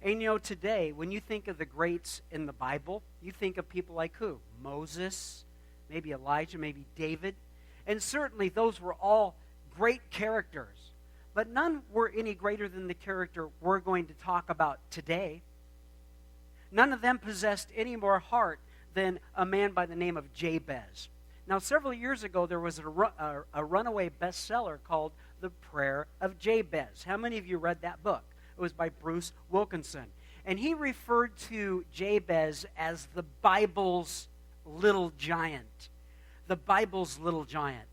And today, when you think of the greats in the Bible, you think of people like who? Moses, maybe Elijah, maybe David. And certainly those were all great characters. But none were any greater than the character we're going to talk about today. None of them possessed any more heart than a man by the name of Jabez. Now, several years ago, there was a runaway bestseller called The Prayer of Jabez. How many of you read that book? It was by Bruce Wilkinson. And he referred to Jabez as the Bible's little giant. The Bible's little giant.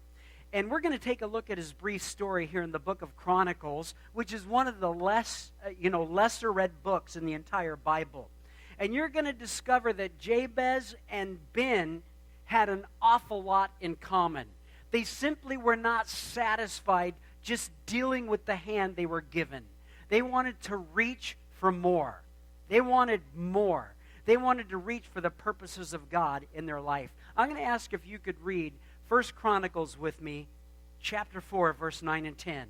And we're going to take a look at his brief story here in the book of Chronicles, which is one of the lesser read books in the entire Bible. And you're going to discover that Jabez and Ben had an awful lot in common. They simply were not satisfied just dealing with the hand they were given. They wanted to reach for more. They wanted more. They wanted to reach for the purposes of God in their life. I'm going to ask if you could read 1 Chronicles with me, chapter 4, verse 9 and 10.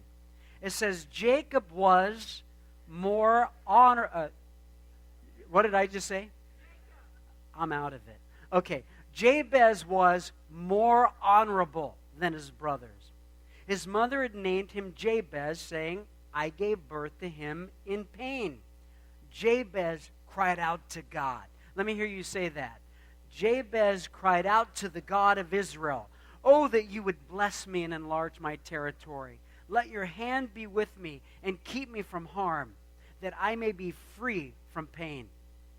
It says, Jacob was more what did I just say? I'm out of it. Okay. Jabez was more honorable than his brothers. His mother had named him Jabez, saying, I gave birth to him in pain. Jabez cried out to God. Let me hear you say that. Jabez cried out to the God of Israel, Oh, that you would bless me and enlarge my territory. Let your hand be with me and keep me from harm, that I may be free from pain.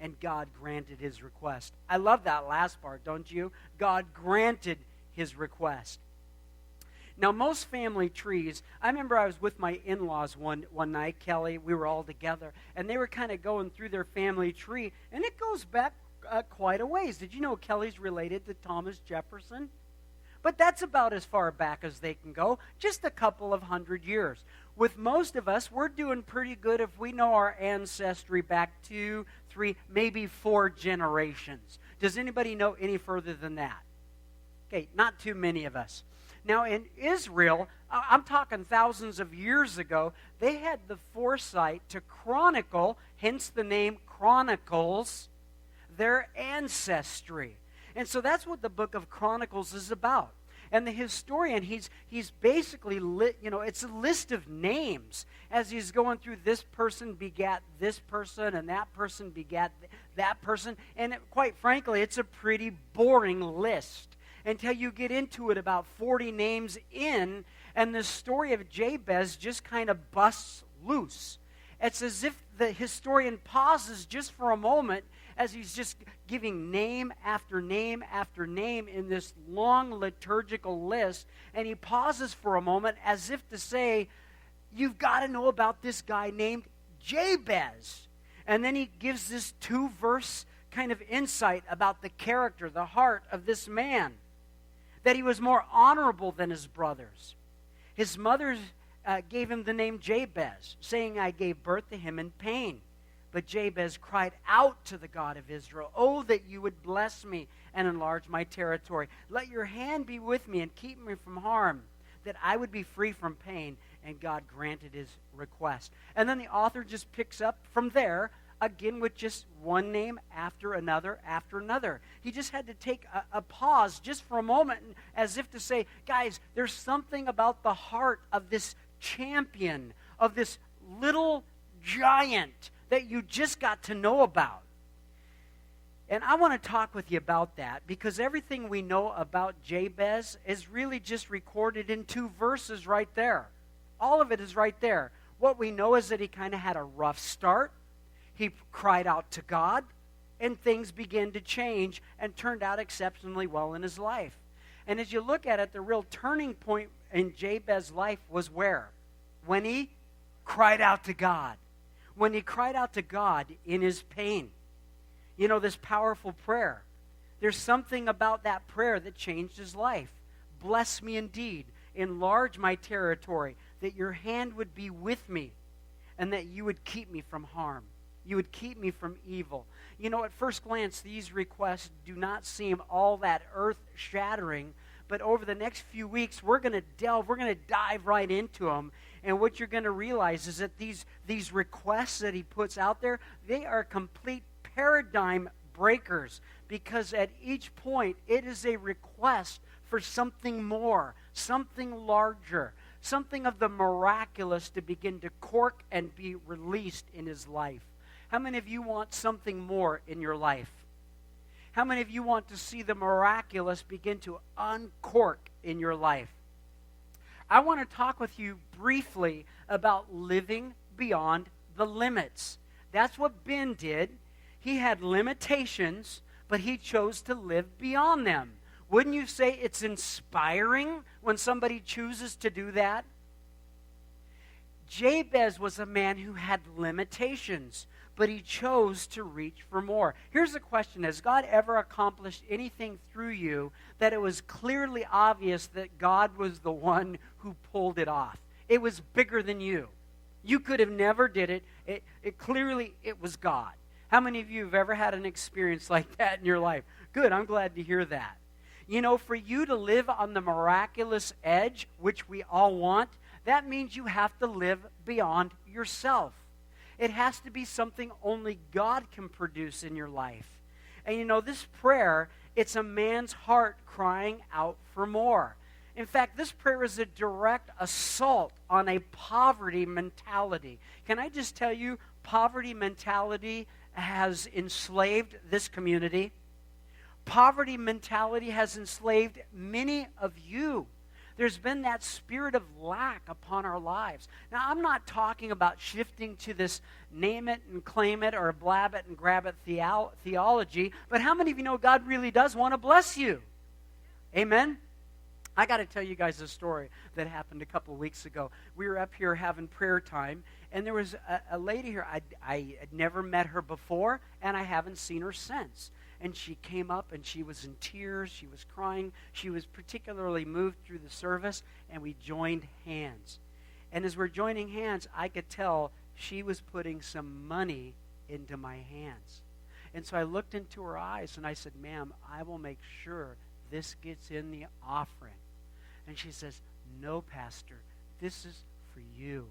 And God granted his request. I love that last part, don't you? God granted his request. Now, most family trees, I remember I was with my in-laws one night, Kelly, we were all together, and they were kind of going through their family tree, and it goes back quite a ways. Did you know Kelly's related to Thomas Jefferson? But that's about as far back as they can go, just a couple of 100 years. With most of us, we're doing pretty good if we know our ancestry back 2, 3, maybe 4 generations. Does anybody know any further than that? Okay, not too many of us. Now, in Israel, I'm talking thousands of years ago, they had the foresight to chronicle, hence the name Chronicles, their ancestry. And so that's what the book of Chronicles is about. And the historian, he's basically, it's a list of names as he's going through this person begat this person and that person begat that person. And quite frankly, it's a pretty boring list until you get into it about 40 names in, and the story of Jabez just kind of busts loose. It's as if the historian pauses just for a moment as he's just giving name after name after name in this long liturgical list, and he pauses for a moment as if to say, you've got to know about this guy named Jabez. And then he gives this 2-verse kind of insight about the character, the heart of this man, that he was more honorable than his brothers. His mother gave him the name Jabez, saying, I gave birth to him in pain. But Jabez cried out to the God of Israel, Oh, that you would bless me and enlarge my territory. Let your hand be with me and keep me from harm, that I would be free from pain. And God granted his request. And then the author just picks up from there, again with just one name after another after another. He just had to take a pause just for a moment, as if to say, guys, there's something about the heart of this champion, of this little giant that you just got to know about. And I want to talk with you about that, because everything we know about Jabez is really just recorded in 2 verses right there. All of it is right there. What we know is that he kind of had a rough start. He cried out to God, and things began to change and turned out exceptionally well in his life. And as you look at it, the real turning point in Jabez's life was where? When he cried out to God. When he cried out to God in his pain. You know, this powerful prayer. There's something about that prayer that changed his life. Bless me indeed. Enlarge my territory. That your hand would be with me. And that you would keep me from harm. You would keep me from evil. You know, at first glance, these requests do not seem all that earth-shattering. But over the next few weeks, we're going to dive right into them. And what you're going to realize is that these requests that he puts out there, they are complete paradigm breakers, because at each point it is a request for something more, something larger, something of the miraculous to begin to cork and be released in his life. How many of you want something more in your life? How many of you want to see the miraculous begin to uncork in your life? I want to talk with you briefly about living beyond the limits. That's what Ben did. He had limitations, but he chose to live beyond them. Wouldn't you say it's inspiring when somebody chooses to do that? Jabez was a man who had limitations, but he chose to reach for more. Here's the question: has God ever accomplished anything through you that it was clearly obvious that God was the one who pulled it off? It was bigger than you. You could have never did it. It clearly was God. How many of you have ever had an experience like that in your life? Good, I'm glad to hear that. You know, for you to live on the miraculous edge, which we all want, that means you have to live beyond yourself. It has to be something only God can produce in your life. And you know, this prayer, it's a man's heart crying out for more. In fact, this prayer is a direct assault on a poverty mentality. Can I just tell you, poverty mentality has enslaved this community. Poverty mentality has enslaved many of you. There's been that spirit of lack upon our lives. Now, I'm not talking about shifting to this name it and claim it or blab it and grab it theology, but how many of you know God really does want to bless you? Amen? I got to tell you guys a story that happened a couple of weeks ago. We were up here having prayer time, and there was a lady here. I had never met her before, and I haven't seen her since. And she came up, and she was in tears. She was crying. She was particularly moved through the service, and we joined hands. And as we're joining hands, I could tell she was putting some money into my hands. And so I looked into her eyes, and I said, "Ma'am, I will make sure this gets in the offering." And she says, "No, Pastor, this is for you."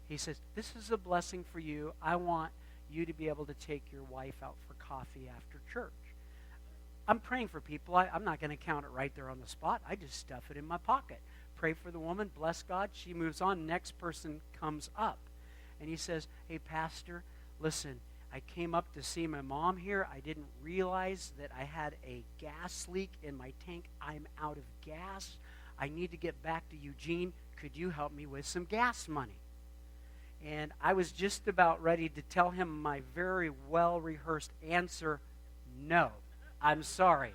He says, "This is a blessing for you. I want you to be able to take your wife out for coffee after church." I'm praying for people. I'm not going to count it right there on the spot. I just stuff it in my pocket. Pray for the woman. Bless God. She moves on. Next person comes up. And he says, "Hey, Pastor, listen, I came up to see my mom here. I didn't realize that I had a gas leak in my tank. I'm out of gas. I need to get back to Eugene. Could you help me with some gas money?" And I was just about ready to tell him my very well-rehearsed answer, "No, I'm sorry."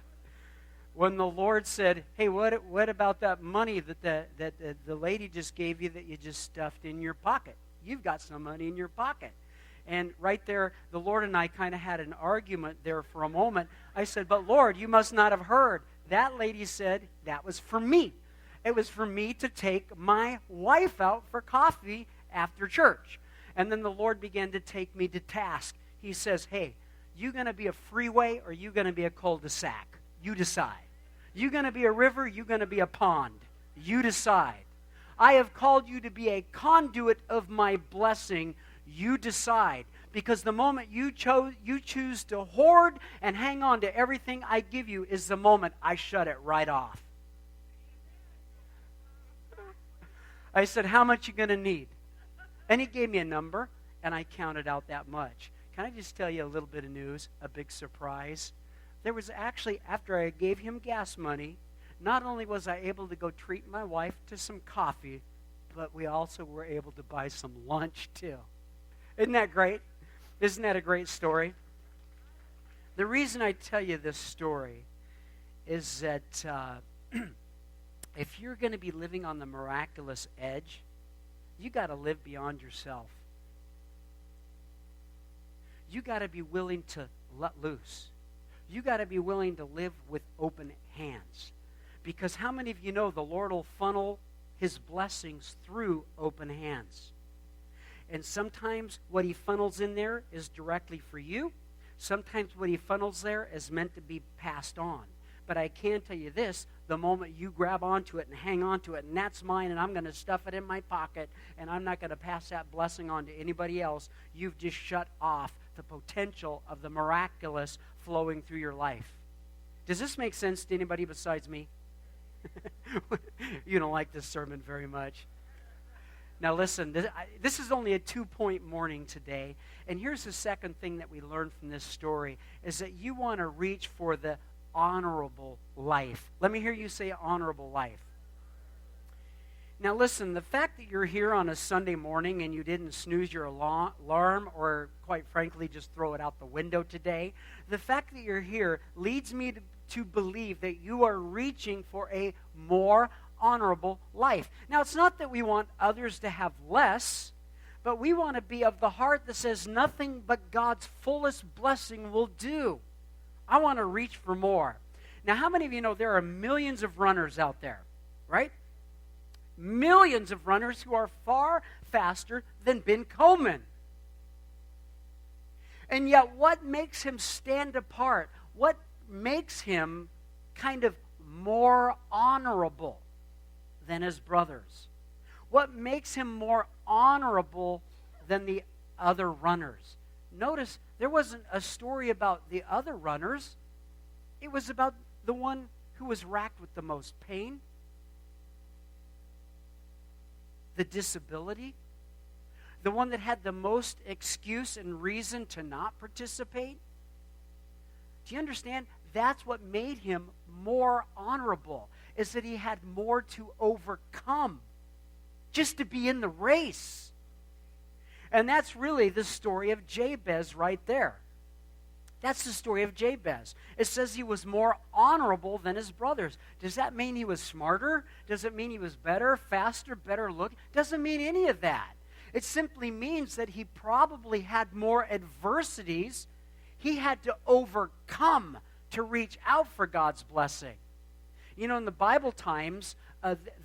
When the Lord said, "Hey, what about that money that the lady just gave you that you just stuffed in your pocket? You've got some money in your pocket." And right there, the Lord and I kind of had an argument there for a moment. I said, "But Lord, you must not have heard. That lady said that was for me. It was for me to take my wife out for coffee after church." And then the Lord began to take me to task. He says, "Hey, you going to be a freeway or you going to be a cul-de-sac? You decide. You going to be a river, you going to be a pond? You decide. I have called you to be a conduit of my blessing. You decide." Because the moment you choose to hoard and hang on to everything I give you is the moment I shut it right off. I said, "How much you going to need?" And he gave me a number, and I counted out that much. Can I just tell you a little bit of news, a big surprise? There was actually, after I gave him gas money, not only was I able to go treat my wife to some coffee, but we also were able to buy some lunch too. Isn't that great? Isn't that a great story? The reason I tell you this story is that if you're going to be living on the miraculous edge, you got to live beyond yourself. You got to be willing to let loose. You got to be willing to live with open hands. Because how many of you know the Lord will funnel his blessings through open hands? And sometimes what he funnels in there is directly for you. Sometimes what he funnels there is meant to be passed on. But I can tell you this, the moment you grab onto it and hang onto it, and that's mine, and I'm going to stuff it in my pocket, and I'm not going to pass that blessing on to anybody else, you've just shut off the potential of the miraculous flowing through your life. Does this make sense to anybody besides me? You don't like this sermon very much. Now listen, this is only a 2-point morning today, and here's the second thing that we learned from this story, is that you want to reach for the honorable life. Let me hear you say honorable life. Now listen, the fact that you're here on a Sunday morning and you didn't snooze your alarm or, quite frankly, just throw it out the window today, the fact that you're here leads me to believe that you are reaching for a more honorable life. Now, it's not that we want others to have less, but we want to be of the heart that says nothing but God's fullest blessing will do. I want to reach for more. Now, how many of you know there are millions of runners out there, right? Millions of runners who are far faster than Ben Coleman. And yet, what makes him stand apart? What makes him kind of more honorable than his brothers? What makes him more honorable than the other runners? Notice, there wasn't a story about the other runners. It was about the one who was racked with the most pain, the disability, the one that had the most excuse and reason to not participate. Do you understand? That's what made him more honorable, is that he had more to overcome just to be in the race. And that's really the story of Jabez right there. That's the story of Jabez. It says he was more honorable than his brothers. Does that mean he was smarter? Does it mean he was better, faster, better looking? Doesn't mean any of that. It simply means that he probably had more adversities he had to overcome to reach out for God's blessing. You know, in the Bible times,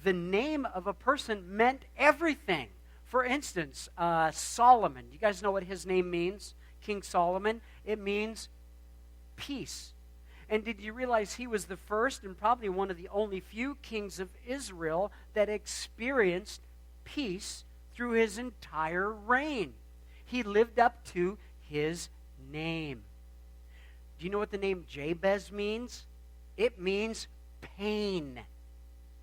the name of a person meant everything. For instance, Solomon. You guys know what his name means? King Solomon. It means peace. And did you realize he was the first and probably one of the only few kings of Israel that experienced peace through his entire reign? He lived up to his name. Do you know what the name Jabez means? It means pain.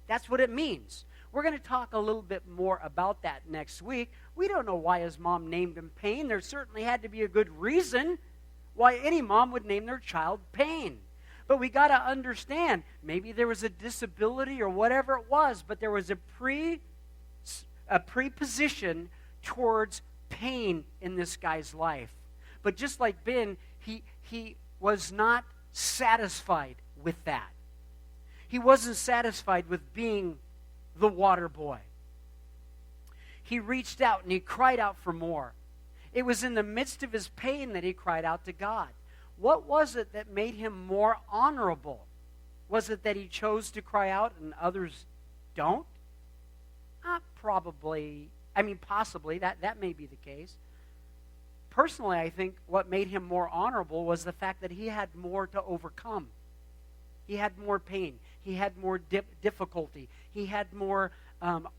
That's what it means. We're going to talk a little bit more about that next week. We don't know why his mom named him Pain. There certainly had to be a good reason why any mom would name their child Pain. But we got to understand, maybe there was a disability or whatever it was, but there was a preposition towards pain in this guy's life. But just like Ben, he was not satisfied with that. He wasn't satisfied with being the water boy. He reached out and he cried out for more. It was in the midst of his pain that he cried out to God. What was it that made him more honorable? Was it that he chose to cry out and others don't? Possibly. That may be the case. Personally, I think what made him more honorable was the fact that he had more to overcome. He had more pain. He had more difficulty. He had more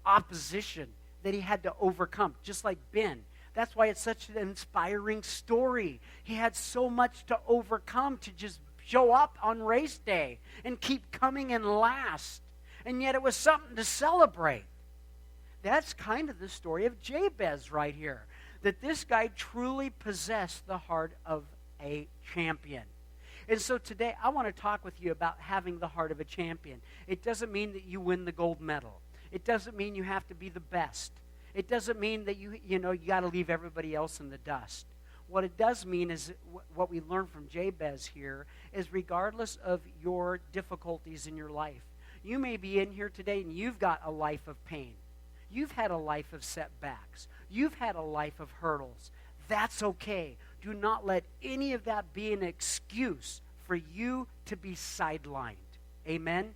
opposition that he had to overcome, just like Ben. That's why it's such an inspiring story. He had so much to overcome to just show up on race day and keep coming in last. And yet it was something to celebrate. That's kind of the story of Jabez right here. That this guy truly possessed the heart of a champion. And so today I want to talk with you about having the heart of a champion. It doesn't mean that you win the gold medal. It doesn't mean you have to be the best. It doesn't mean that you got to leave everybody else in the dust. What it does mean is what we learn from Jabez here is regardless of your difficulties in your life, you may be in here today and you've got a life of pain. You've had a life of setbacks. You've had a life of hurdles. That's okay. Do not let any of that be an excuse for you to be sidelined. Amen?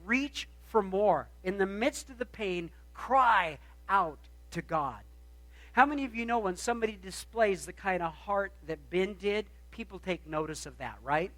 Reach for more. In the midst of the pain, cry out to God. How many of you know when somebody displays the kind of heart that Ben did, people take notice of that, right?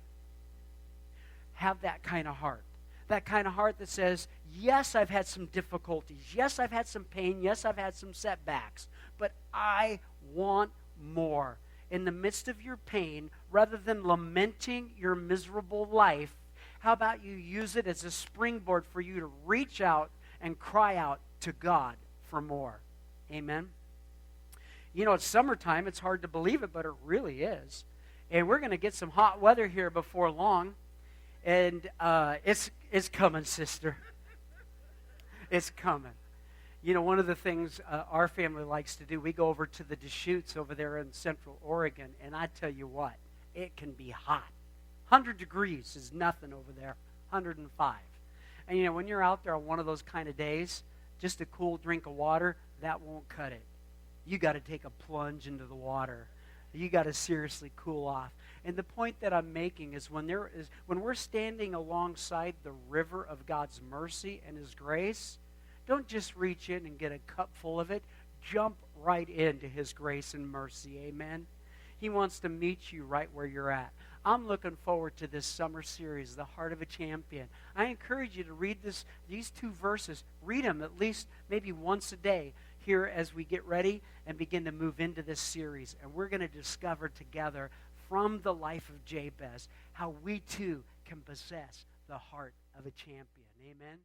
have that kind of heart. That kind of heart that says, yes, I've had some difficulties. Yes, I've had some pain. Yes, I've had some setbacks. But I want more. In the midst of your pain, rather than lamenting your miserable life, how about you use it as a springboard for you to reach out and cry out to God for more? Amen? You know, it's summertime. It's hard to believe it, but it really is. And we're going to get some hot weather here before long. And it's coming, sister. It's coming. You know, one of the things our family likes to do, we go over to the Deschutes over there in Central Oregon, and I tell you what, it can be hot. 100 degrees is nothing over there, 105. And, you know, when you're out there on one of those kind of days, just a cool drink of water, that won't cut it. You got to take a plunge into the water. You got to seriously cool off. And the point that I'm making is when we're standing alongside the river of God's mercy and His grace, don't just reach in and get a cup full of it. Jump right into His grace and mercy. Amen? He wants to meet you right where you're at. I'm looking forward to this summer series, The Heart of a Champion. I encourage you to read these 2 verses. Read them at least maybe once a day here as we get ready and begin to move into this series. And we're going to discover together from the life of Jabez how we too can possess the heart of a champion. Amen?